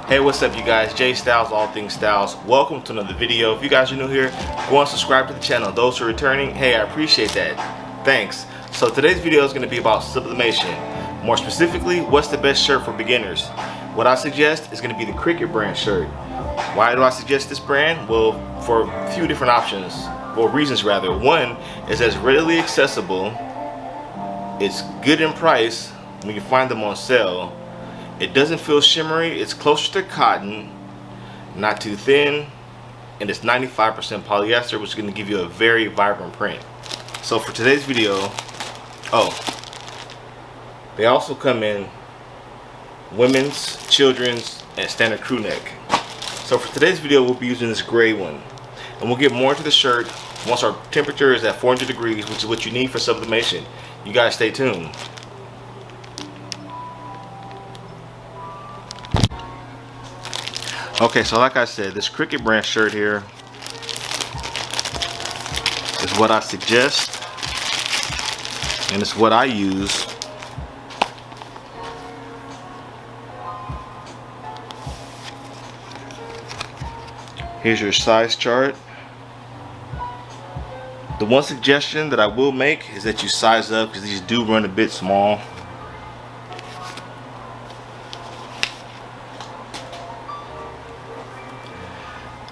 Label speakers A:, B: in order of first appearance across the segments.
A: Hey, what's up you guys? Jay Styles, all things Styles. Welcome to another video. If you guys are new here, go and subscribe to the channel. Those who are returning, hey, I appreciate that. Thanks. So today's video is going to be about sublimation. More specifically, what's the best shirt for beginners? What I suggest is going to be the Cricket brand shirt. Why do I suggest this brand? Well, for a few different options. Well, reasons rather. One is that it's readily accessible. It's good in price when you find them on sale. It doesn't feel shimmery. It's closer to cotton, not too thin, and it's 95% polyester, which is going to give you a very vibrant print. So for today's video, they also come in women's, children's, and standard crew neck. So for today's video, we'll be using this gray one, and we'll get more into the shirt once our temperature is at 400 degrees, which is what you need for sublimation. You guys stay tuned. Okay, so like I said, this Cricket brand shirt here is what I suggest, and it's what I use. Here's your size chart. The one suggestion that I will make is that you size up, because these do run a bit small.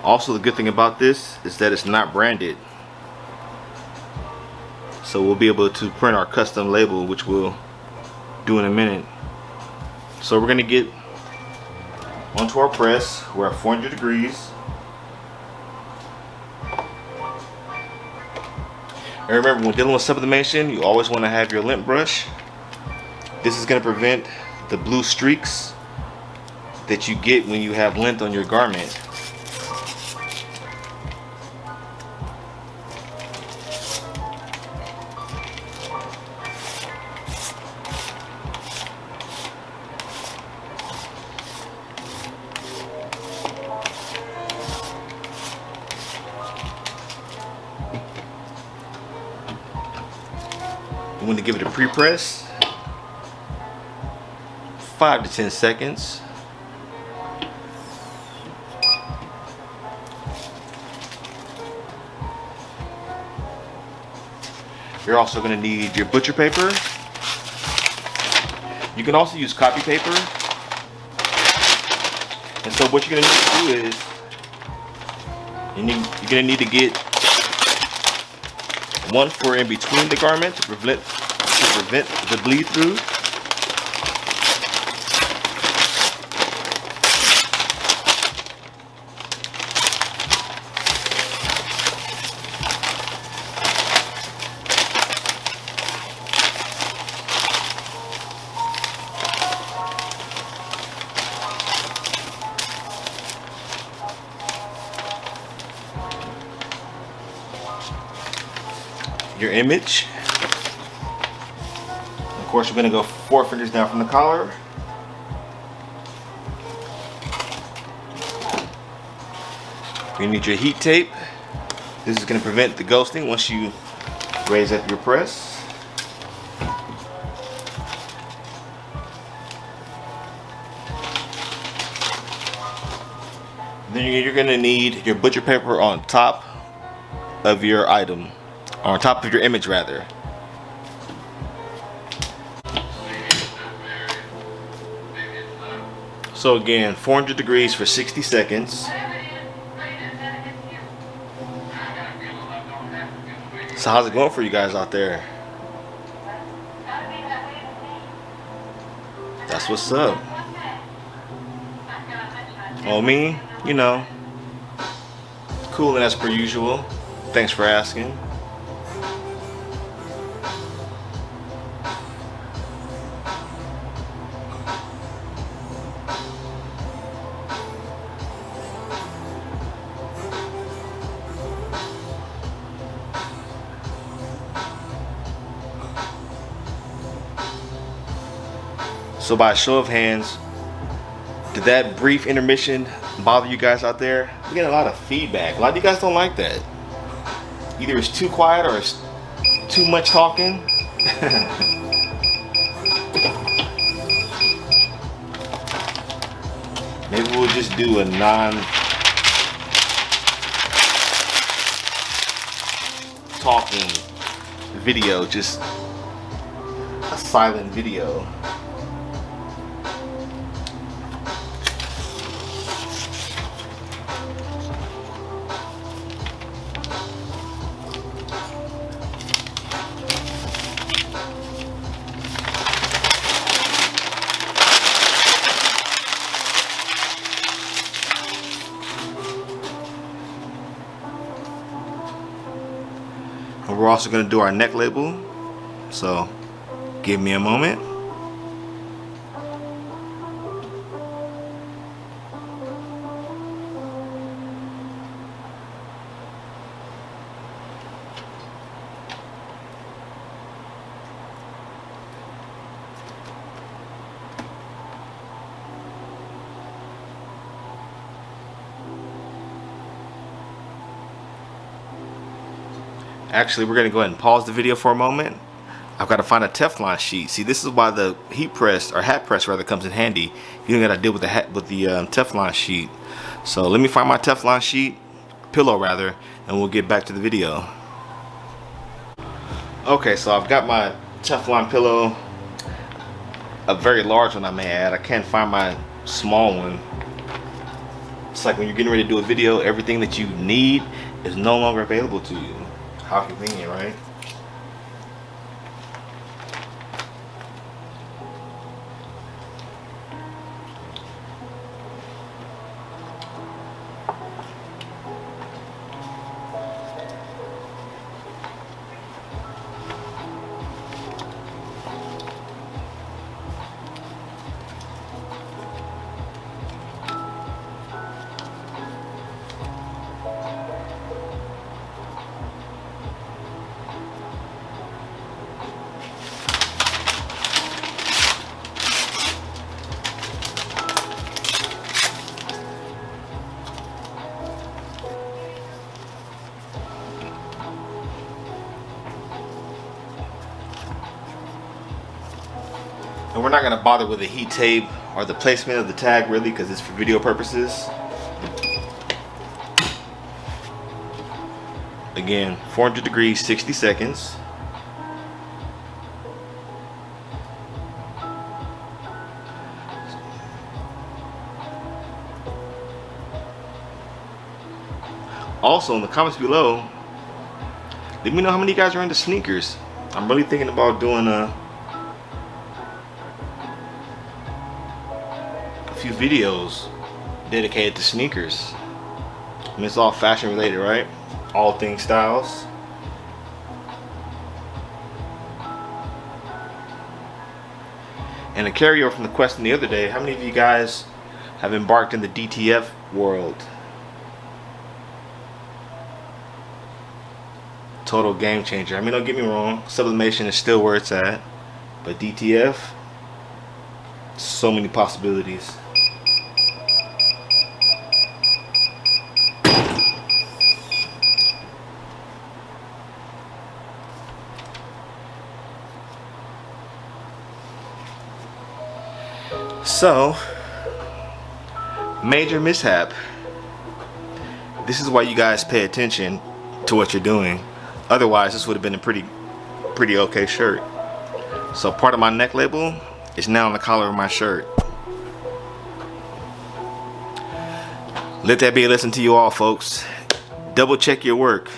A: Also, the good thing about this is that it's not branded, so we'll be able to print our custom label, which we'll do in a minute. So we're going to get onto our press. We're at 400 degrees. And remember, when dealing with sublimation, you always want to have your lint brush. This is going to prevent the blue streaks that you get when you have lint on your garment. I'm going to give it a pre-press, 5 to 10 seconds. You're also going to need your butcher paper. You can also use copy paper. And so what you're going to need to do is you're going to need to get one for in between the garment to prevent the bleed through. Your image. Of course, we're going to go 4 fingers down from the collar. You need your heat tape. This is going to prevent the ghosting once you raise up your press. Then you're going to need your butcher paper on top of your item. On top of your image rather. So again, 400 degrees for 60 seconds. So how's it going for you guys out there? That's what's up. Oh, me? You know, cooling as per usual. Thanks for asking. So by a show of hands, did that brief intermission bother you guys out there? We get a lot of feedback. A lot of you guys don't like that. Either it's too quiet or it's too much talking. Maybe we'll just do a non-talking video, just a silent video. And we're also going to do our neck label, so give me a moment. Actually, we're going to go ahead and pause the video for a moment. I've got to find a Teflon sheet. See, this is why the heat press, or hat press rather, comes in handy. You don't got to deal with the Teflon sheet. So let me find my Teflon sheet, pillow rather, and we'll get back to the video. Okay, so I've got my Teflon pillow, a very large one I may add. I can't find my small one. It's like when you're getting ready to do a video, everything that you need is no longer available to you. How convenient, right? And we're not going to bother with the heat tape or the placement of the tag really, because it's for video purposes. Again, 400 degrees, 60 seconds. Also, in the comments below, let me know how many of you guys are into sneakers. I'm really thinking about doing a few videos dedicated to sneakers. I mean, it's all fashion related, right? All things styles. And a carryover from the question the other day, how many of you guys have embarked in the DTF world? Total game changer. I mean, don't get me wrong, sublimation is still where it's at, but DTF, so many possibilities. So, major mishap. This is why you guys pay attention to what you're doing. Otherwise, this would have been a pretty okay shirt. So part of my neck label is now on the collar of my shirt. Let that be a lesson to you all, folks. Double check your work.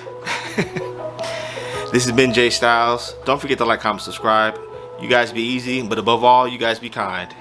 A: This has been Jay Styles. Don't forget to like, comment, subscribe. You guys be easy, but above all, you guys be kind.